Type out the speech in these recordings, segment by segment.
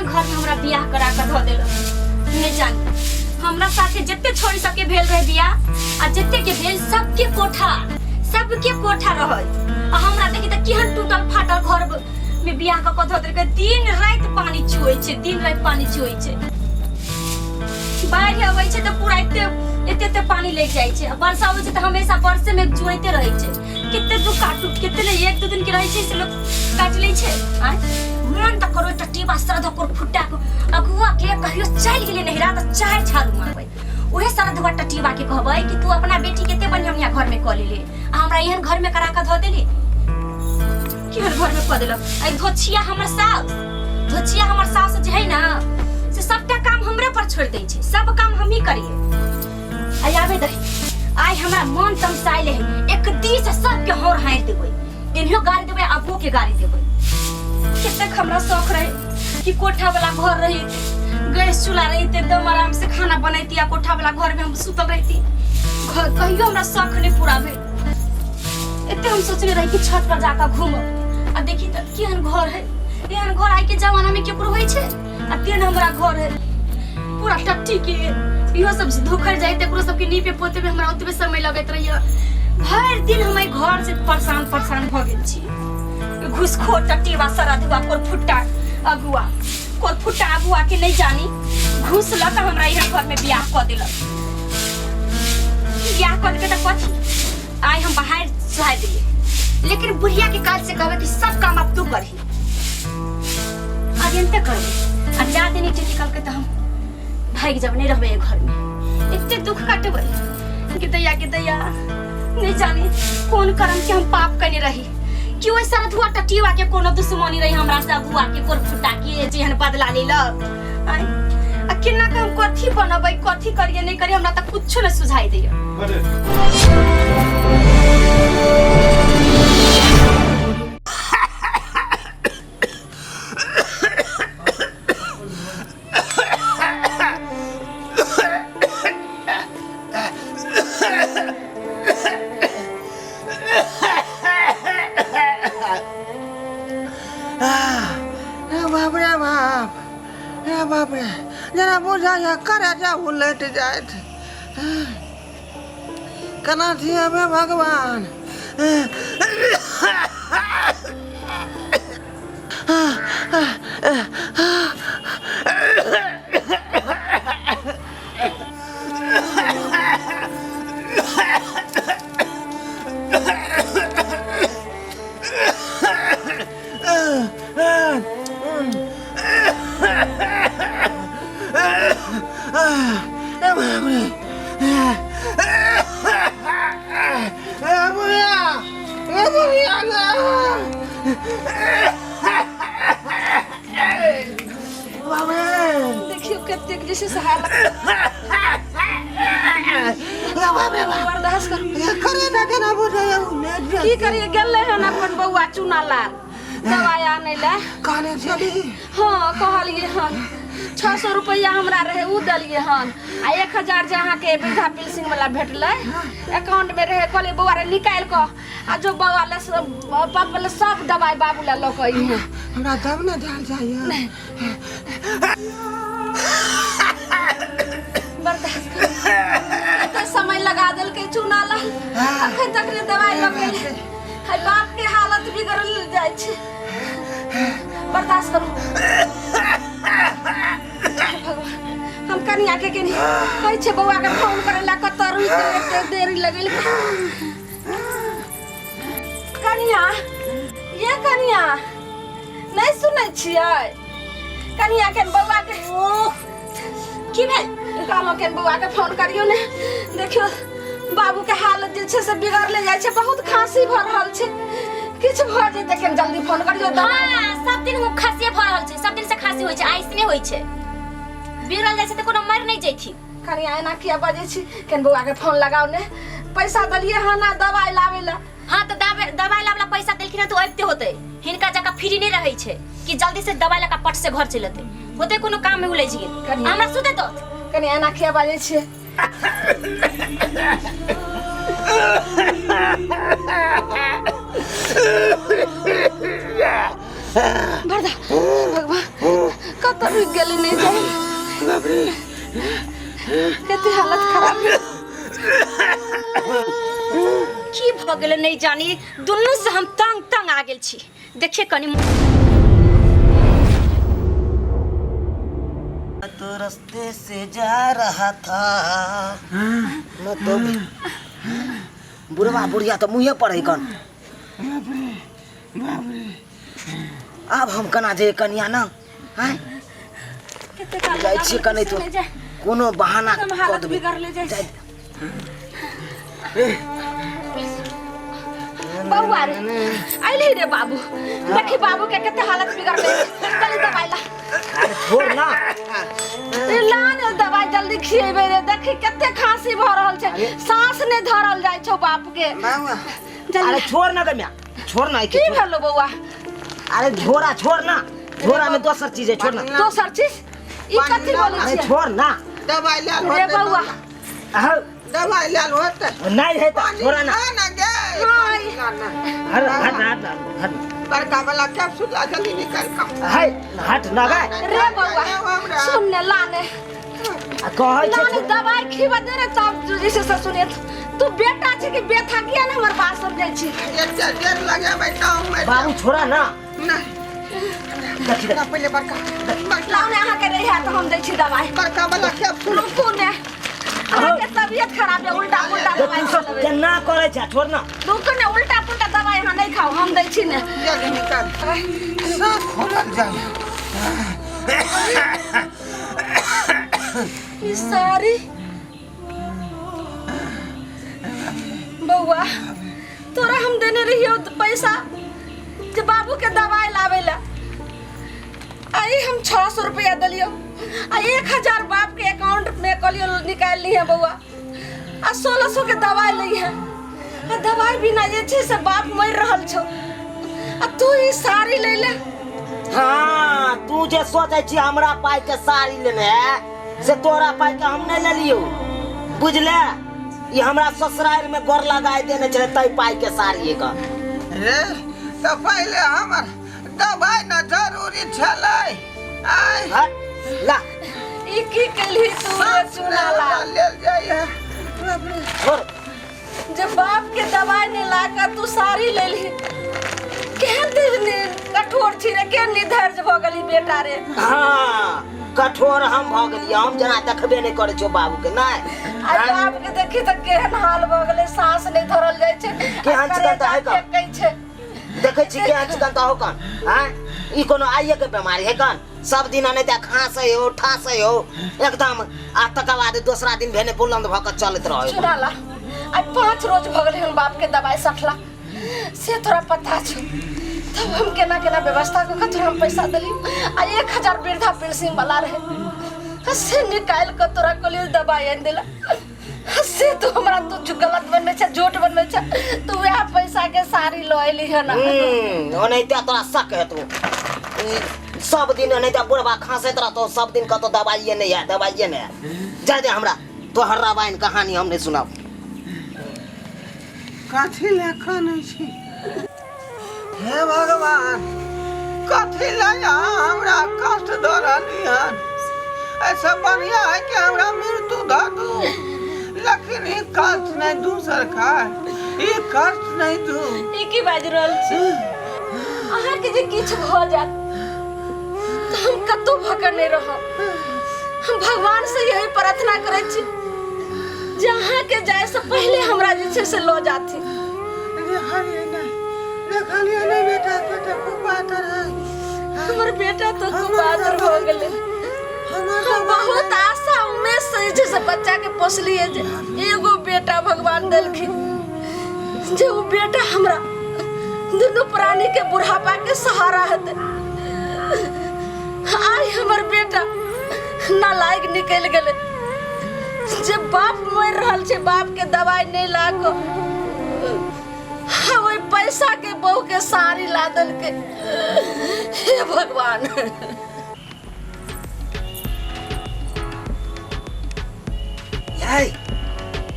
केहन घर में हमरा बियाह करा के ध देल नहीं जानी हमरा साथे जत्ते छोड़ी सबके भेल रहे बियाह आ जत्ते के भेल सबके कोठा रहे आ हमरा देखि त केहन टूटल फाटल घर में बियाह क ध देल के दिन रात पानी चुए छे बाढ़ आवे छे त पूरा एते पानी ले जाय छे वर्षा होय छे त हमेशा वर्षे में जुएते रहे छे कितने दुख काटू कितने एक दो दिन के रहे छे से लोग काट ले छे आ मन त करो टट्टी बास्तर धकोर फुट्टा को अगुआ के कहियो चल गेले नहिरा त चार झाड़ू मारबै ओहे सारा धवा टट्टीबा के कहबै कि तू अपना बेटी केते बढ़िया घर में क लेले आ हमरा एहन घर में करा के ध देली केहन घर में क देलक आई धोछिया हमर सास जे है ना से सबटा काम हमरे पर छोड़ दै छे सब काम हम ही करिए आई आबे दही आई हमरा मन तमसाइल है एक दी से सब के होर हार देबै इन्हो गाड़ी देबै अबो के गाड़ी देबै कितने हमरा शौक रहे कि कोठा वाला घर रही गैस चूल्हा रहते एकदम आराम से खाना बनैती आ कोठा वाला घर में हम सुतल रहती कहियो हमरा शौक नहीं पूरा भेल एते हम सोचले रही कि छत पर जाकर घूमब आ देखी त केहन घर है एहन घर आई के जमाना में केकरो होय छे आ तेन हमरा घर है पूरा टट्टी के इहो सब धोखर जाए तेकरो सब के नीपे पोते में हमरा ओतबे समय लगत रहिए भर दिन हम घर से परेशान भ गेल छी घुसखोर टट्टी बा सारा धुआ कोर फुट्टा अगुआ के नहीं जानी घुस ल त हमरा इहे घर में बियाह क देलक बियाह क के त कथी आई हम बाहर सुहाय दिए लेकिन बुढ़िया के काज से कहबे कि सब काम अब तू करही अजंते करबे आ जा देनी टिकल के त हम भाग जब नहीं रहबे घर में इतने दुख काटबे कि दैया नहीं जानी कौन कर्म के हम पाप करने रही क्यों सारा धुआ टट्टीवा के कोनो दुश्मनी रही हमरा से अगुआ के कोर फुटा के जेहन बदला लेलक आ केना के हम कथी बनबै कथी करिए नहीं करिए हमरा त कुछो न सुझाई दैया बाप रे जरा बुझा या करे जा उलट जाए कना थी अबे भगवान देखियो कते जैसे सहारा बर्दाश्त कर करे ना केना बुझाया की करिए गेले हन अपन बौआ चुनाला दवाई आने ले काने चली हां कहलिए हन 600 रुपया हमरा रहे उ दलिए हन आ 1000 जहां के वृद्धा पेंशन वाला भेटले अकाउंट में रहे कहले बौआ रे निकाल क आ जो बौआ ले पाप ले सब दवाई बाबू ले लकई है हमरा तब ना ध्यान चाहिए बर्दाश्त कर समय लगा देल के चुनाला अखन तक ने दवाई लगेले है बाप के हालत बिगड़ल जाय छे बर्दाश्त करू हम कनिया के नहीं कहै छे बौआ के फोन करे ला कतरू एते देरी लगेल कनिया ये कनिया नहीं सुनै छियै कनिया के बौआ के की भेल कालो के बौआ के फोन करियो ने देखियो बाबू के हालत जे छे से बिगड़ ले जाय छे बहुत खांसी भ रहल छे किछ भ जेते के जल्दी फोन करियो हां सब दिन हम खांसी भ रहल छे सब दिन से खांसी होय छे आइसने होय छे बिगड़ जाय छे त कोनो मर नहीं जैथी कनिया एना किया बाजे छी केन बौआ के फोन लगाओ ने पैसा दलिए हना दवाई लावेला हां त दवाई लावेला पैसा देलखिन त ओइते होते हिनका जका फ्री नहीं रहै छे कि जल्दी से दवाई लका पट से घर चलते होते कोनो काम में उलझ गेल हमरा सुते तो कनिया एना किया बाजे छी भगवान तो रुक गेली नहीं जाए बाप रे कते हालत खराब की भ गेले नहीं जानी दुन्नु से हम तंग तंग आ गेल छी देखिए कनी तो रास्ते से जा रहा था न तो बुढ़वा बुढ़िया तो मुँहे पर है कन अब हम कना जे कनिया ना हैं जाय छी कने तो कोनो बहाना हम कर हालत देबे बिगड़ ले जाय बाबू आ रे आइले रे बाबू देखी बाबू के कते हालत बिगड़ गई कल दवाई ला अरे छोड़ ना ला ने दवाई जल्दी खिएबे रे देखी कते खांसी भ रहल छै सांस ने धरल जाय छौ बाप के बाबा अरे छोड़ ना गम्या छोड़ ना की भेलो बौआ अरे झोरा छोड़ ना झोरा में दूसर चीज है छोड़ ना दोसर चीज ई कथि बोलै अरे छी छोड़ ना दवाई ले रे बौआ अहो दवाई ले होत नहीं है तो छोड़ा ना ना गे हाय हट हट हट हट बड़का वाला कैप्सूल ला जल्दी निकाल का है हट ना गए रे बौआ सुन ने लाने कहै लाने छै दवाई खिबा दे रे तब जैसे से सुने तू बेटा छै कि बेथा किया ना हमर बात समझै छी ये देर लगे बैठा हूं मैं बाबू छोड़ा ना नहीं देखी ना पहले बड़का लाने अहाँ के रही है तो हम दै छी दवाई बड़का वाला कैप्सूल रुकू ने अहाँ के तबियत खराब है उल्टा पुल्टा दवाई खा लेबै केना करे छै छोड़ ना रुकू ने उल्टा पुल्टा दवाई अहाँ नहीं खाओ हम दै छी ने जल्दी निकाल सांस खोलल जाए ई सारी बौआ तोरा हम देने रहियो पैसा जे बाबू के दवाई लावे ला आई हम 600 रुपया दलियो आ 1000 बाप के अकाउंट में कलियो निकाल ली है बौआ आ 1600 के दवाई ली है आ दवाई बिना जे छै से बाप मर रहल छौ आ तू ई साड़ी ले ले हां तू जे सोचै छी हमरा पाई के साड़ी लेने है से तोरा पाई के हम नहीं ले लियो बुझले ये हमरा ससुराल में गोर लगाई देने छले तई पाई के साड़ी का रे तो पहले हमर दवाई ना जरूरी छलै आई हट ला ई की कली तू रे सुनाला ले जाइए छोड़ जब बाप के दवाई ने लाकर तू साड़ी ले ली केहन दिन कठोर छी रे केहन निर्धर्ज भ गली बेटा रे हां कठोर हम भ गेलिए हम जना देखबे नहीं करे छो बाबू के नहीं आ बाप के देखी त केहन हाल भ गले सांस नहीं धरल जाय छै केहन चिकनता है का? कहै छै देखे छी के चिकनता हो कन हैं ई कोनो आइए के बीमारी है कन सब दिन नहीं त खांसे हो ठासे हो एकदम आ तक बाद दूसरा दिन भेने बुलंद भ के चलत रहो चुराला आज 5 रोज भ गले हम बाप के दवाई सठला से थोड़ा पता छ तब हम केना केना व्यवस्था को थोड़ा हम पैसा दली आ 1000 वृद्धा पेंशन वाला रहे से निकाल के तोरा कॉलेज दवाई आन देला से तो हमरा तू गलत बनबै छ झूठ बनबै छ तू वह पैसा के सारी ल आइली है ना नहीं त तोरा शक है तू सब दिन नहीं त बुढ़वा खांसत रह तो सब दिन का तो दवाई नहीं है जा दे हमरा तो हर रामायण कहानी हम नहीं सुनाब कथी लेखा नहीं छी हे भगवान कथी लगा हमरा कष्ट दऽ रहली हन ऐसा बढ़िया है कि हमरा मृत्यु दऽ दू लेकिन ई कष्ट नहीं दू सरकार ई कष्ट नहीं दू ई की बाज रहल छी अहाँ के जे किछ भ जात त हम कतो भकर नहीं रहब हम भगवान से यही प्रार्थना करै छी जहाँ के जाए से पहले हमरा जे छै से लो जाती देखलिए नहीं बेटा के कुपातर है हमर बेटा तो कुपातर हो गेले हम बहुत आशा उम्मीद से जे से बच्चा के पोसलिए जे एगो बेटा भगवान देलखिन जे वो बेटा हमरा दुनू प्राणी के बुढ़ापा के सहारा हेते आई हमर बेटा नालायक निकल गेले जे बाप मर रहल छै बाप के दवाई नहीं लाको ओइ पैसा के बहू के साड़ी ला दल के हे भगवान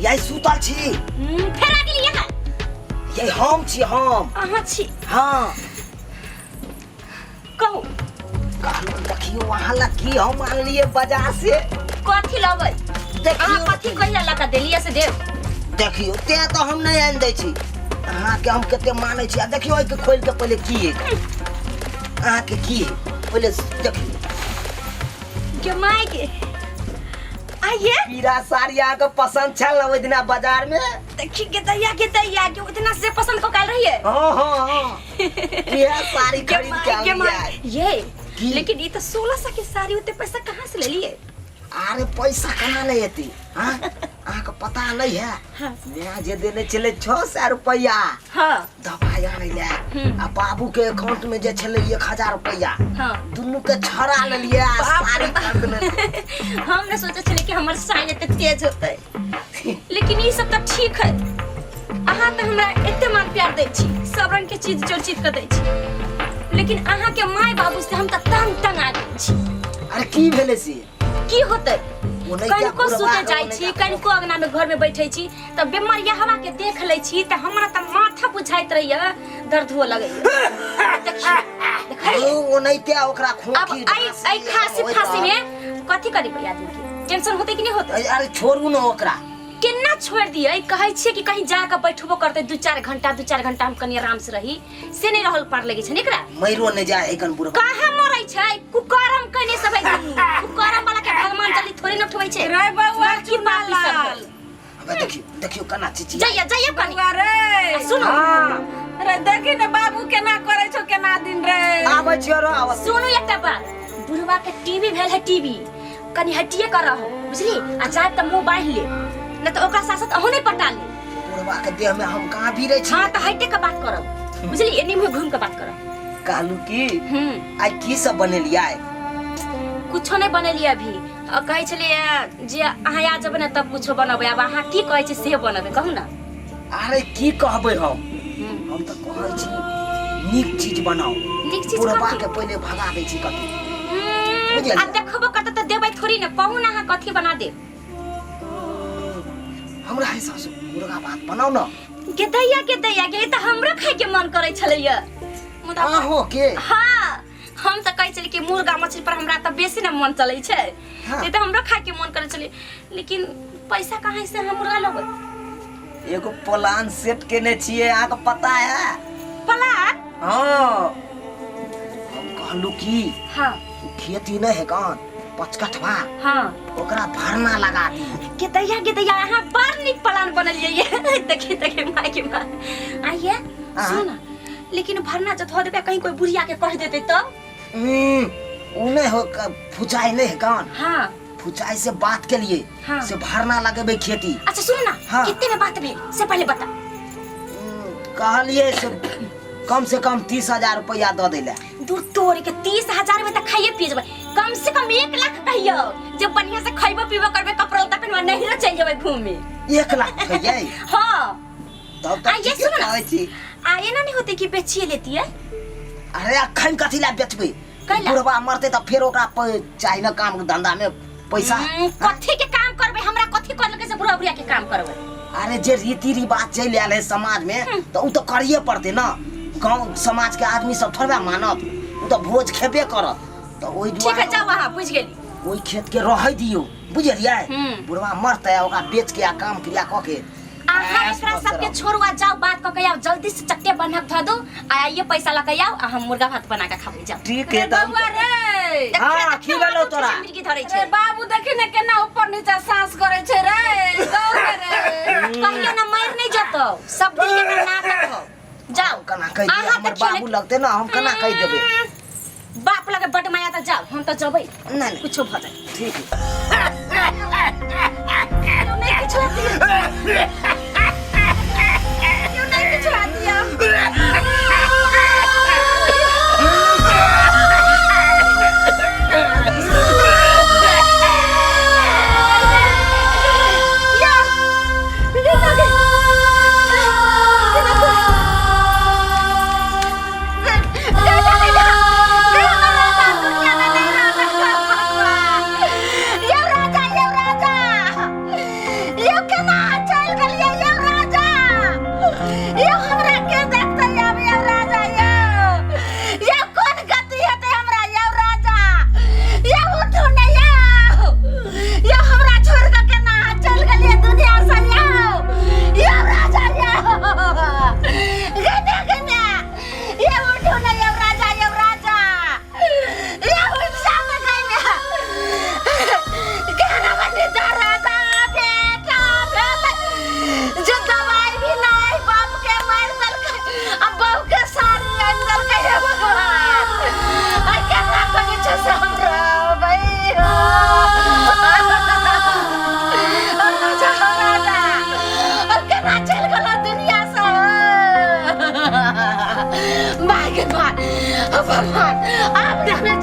यही सुतल छी फेर आ गेली यहाँ यही हम छी हम अहाँ छी हाँ कहू कहलू देखी देखियो वहाँ लकी हम मान लिए बाजार से कथी लबै देखियो कथी कहिया लगा देलिए से देव देखियो ते तो हम नहीं आन दै छी अहाँ के हम केते मानै छी आ देखियो के खोल के पहले की है अहाँ के की है पहले देखियो के माय के आइए पीरा साड़ी अहाँ के पसंद छल ओइ दिना बाजार में देखी के दैया के उतना से पसंद को काल रही है हां पीरा साड़ी खरीद के के आइए ये लेकिन ये तो 1600 की साड़ी उते पैसा कहाँ से ले लिए अरे पैसा कहाँ ले एती हां अहाँ के पता नहीं है हाँ। मैं जे देने चले 600 रुपया हां दवाई आने ले आ बाबू के अकाउंट में जे छले 1000 रुपया हां दुनू के छड़ा ले लिए साड़ी खरीद ले हम ने सोचे छले कि हमर साइज एते तेज होते लेकिन ये सब तो ठीक है अहाँ तो हमरा एते मान प्यार दै छी सब रंग के चीज चर्चित कर दै छी लेकिन अहाँ के माय बाबू से हम त तंग आ गई छी अरे की भेले से की होते वो नहीं कनको क्या सुते जाई छी कनको अंगना में घर में बैठे छी त बीमारिया हवा के देख ले छी त हमरा त माथा बुझाइत रहिए दर्द हो लगे देखिए वो नहीं क्या ओकरा अब खोखी आई खांसी में कथी करी आदमी के टेंशन होते कि नहीं होते अरे छोड़ू ना ओकरा केना छोड़ दिए कहै छिए कि कहीं जाके बैठबो करते 2-4 घंटा हम कनी आराम से रही से नहीं रहल पार लगे छै एकरा मैरो ने जाए एकन बुढ़वा कहां मरै छै कुकरम कने सब कुकरम वाला के भगवान जल्दी थोड़ी न उठबै छै रे बउआ की बात सब अब देखियो कना चिची जाइए कनी रे सुनो रे देखी ने बाबू केना करे छो केना दिन रे आबै छियो रो आबै सुनो एकटा बात बुढ़वा के टीवी भेल है टीवी कनी हटिए कर रहो बुझली आ जाए त मोबाइल ले न तो ओकरा साथ अहो नहीं पटा ले बुढ़वा के देह में हम कहां भी रह छी हां त हटे के बात करब बुझली एनी में घूम के बात करब कालू की आई की सब बनेलिया कुछो नहीं बनेलिए अभी कहे छलिए जे अहाँ आ जब न तब कुछो बनबे अब अहाँ की कहे छी से बनबे कहू ना अरे की कहबै हम त कहै छी नीक चीज बनाओ नीक चीज बुढ़वा कथी? के पहले भगा दै छी कथी आ देखबो करते त देबै थोड़ी न कहू ना अहाँ कथी बना दे हमरा हिसाब से मुर्गा भात बनाओ ना के दैया के त हमरो खाए के मन करे छलैया मुदा हो के हां हम त कहै छली कि मुर्गा मछली पर हमरा त बेसी न मन चलै छै हाँ। ते त हमरो खाए के मन करे छलै लेकिन पैसा कहाँ से हम मुर्गा लेबै एगो प्लान सेट केने छिए अहाँ के पता है प्लान हां हम कहलू की हां खेती नहीं है कौन पचकठवा हां ओकरा भरना लगा दी के दैया अहाँ बड़ नीक प्लान बनलिए ये देखी माय के माय आइए सुन लेकिन भरना जो धो देबे कहीं कोई बुढ़िया के कह देते तो उने हो फुचाई नहीं है कौन हां फुचाई से बात के लिए हाँ। से भरना लगेबे खेती अच्छा सुन ना हाँ। कितने में बात भेल से पहले बता कहलिए से कम से कम 30,000 रुपया दे देले दूर तोड़ के 30,000 में त खाइए पी जेबै कम से कम 1 लाख कहियो जब बढ़िया से खइबो पीबो करबे कपड़ा लत्ता पहनबा नहीं रह चल जेबै घूमे 1 लाख खइयै हां तब आ ये ठीक सुन ना कहै छी आए ना नहीं होते कि बेचिए लेती है अरे अखन कथी ला बेचबे कैला? बुढ़वा मरते त फिर ओकरा चाहिए ना काम धंधा में पैसा कथी के काम करबे हमरा कथी कर लगे से बुढ़ा बुढ़िया के काम करबे अरे जे रीति रिवाज चल आयल है समाज में तो उ तो करिए पड़ते ना गांव समाज के आदमी सब थोड़ा मानत उ तो भोज खेबे करत तो ओइ ठीक है जाओ वहां बुझ गेली ओइ खेत के रह दियो बुझलिए बुढ़वा मरते ओकरा बेच के आ काम क्रिया क के आहा एकरा सबके छोड़वा जाओ बात क के आओ जल्दी से चट्टे बनक ध दो आ ये पैसा लके आओ आ हम मुर्गा भात बना के खाबे जाओ ठीक है तब बउआ रे हां की भेलो तोरा मिर्गी धरै रे छै बाबू देखी ने केना ऊपर नीचे सांस करे छै रे गौ रे कहियो ना मर नहीं जतो सब दिन के नाटक हो जाओ कना कह दे हमर बाबू लगते ना हम कना कह देबे बाप लगे बड माया त जाओ हम त जबै नहीं कुछो भ जाए ठीक है नहीं कुछो दिया क्यों नहीं कुछो दिया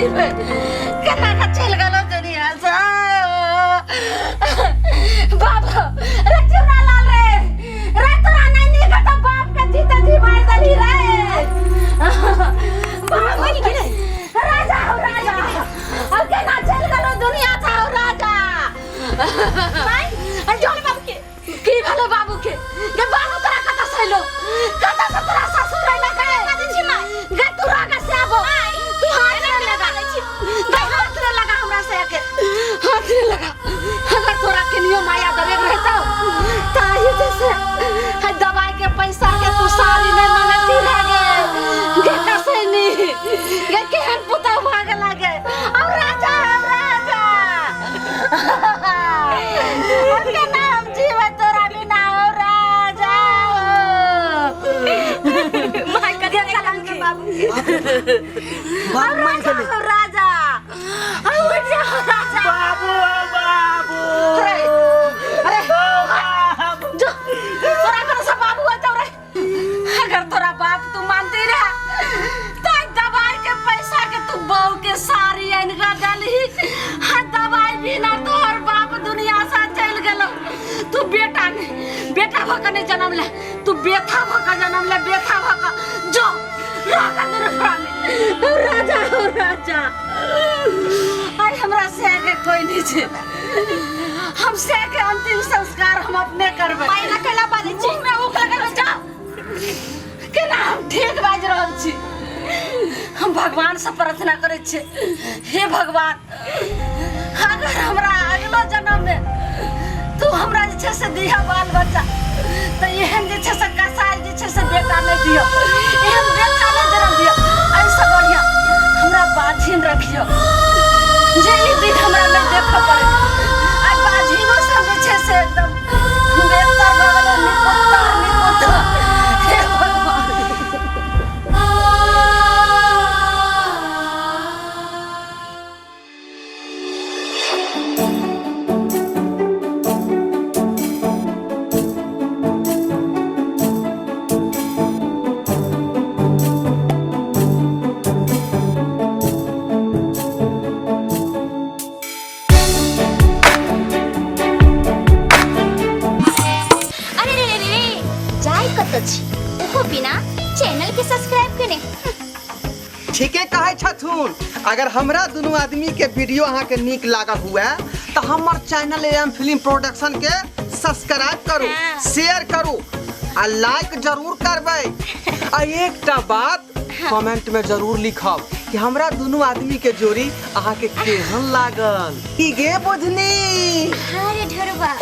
जीवे केना का चल गेलो दुनिया से बाबा रे चुरा लाल रे तोरा नहीं निका तो बाप के जीता जी मार दली रे बाबा नहीं गिरे राजा हो राजा अब केना चल गेलो दुनिया था हो राजा भाई जोन बाबू की भले बाबू के बाबू तोरा कता सैलो कता से तोरा ससुर आइला का छी माई गे तोरा का से आबो तू हाथ रे लगा ले छी गे हाथ रे लगा हमरा से के हाथ रे लगा अगर तोरा के नियो माया दरे रहता ताही जैसे है दवाई के पैसा के तू सारी नहीं मांगती रह गे कैसे नहीं गे केहन पुता भाग लागे अब राजा अब के नाम जीवे तोरा बिना हो राजा भाई का देख कलम के बाबू बाप मान चले राजा अब जा राजा बाबू बाबू अरे जो तोरा कर सब बाबू है तो रे अगर तोरा बाप तू मानती रह तो दवाई के पैसा के तू बहू के सारी इनका डाली हाँ दवाई बिना तोर बाप दुनिया से चल गेलो तू बेटा भका जन्म ले तू बेथा भका जन्म ले बेथा भका जो राजा हो राजा आई हमरा से के कोई नहीं छे हम से के अंतिम संस्कार हम अपने करबे मायना केला बाजे छी में उक लगा जा केना हम ठीक बाज रहल छी हम भगवान से प्रार्थना करे छी हे भगवान अगर हमरा अगला जन्म में तू हमरा जे छै से दिया बाल बच्चा तो एहन जे छै से कसाई जे छै से बेटा नहीं दियो एहन बेटा नहीं जन्म दियो ऐसा बढ़िया हमरा बाझिन रखियो जे ई दिन हमरा नहीं देख पड़े आ बाझिनो सब जे छै से एकदम बेहतर भगल निपुत्ता हे भगवान चैनल के सब्सक्राइब करें। ठीके कहे छथुन। अगर हमरा दोनों आदमी के वीडियो अहाँ के नीक लागल हुआ तो हमर चैनल एम फिल्म प्रोडक्शन के सब्सक्राइब करू, शेयर करू आ लाइक जरूर करबै। आ एकटा बात कमेंट में जरूर लिखब कि हमरा दोनों आदमी के जोड़ी अहाँ के केहन लागल। की गे बुझनी? अरे ढोरबा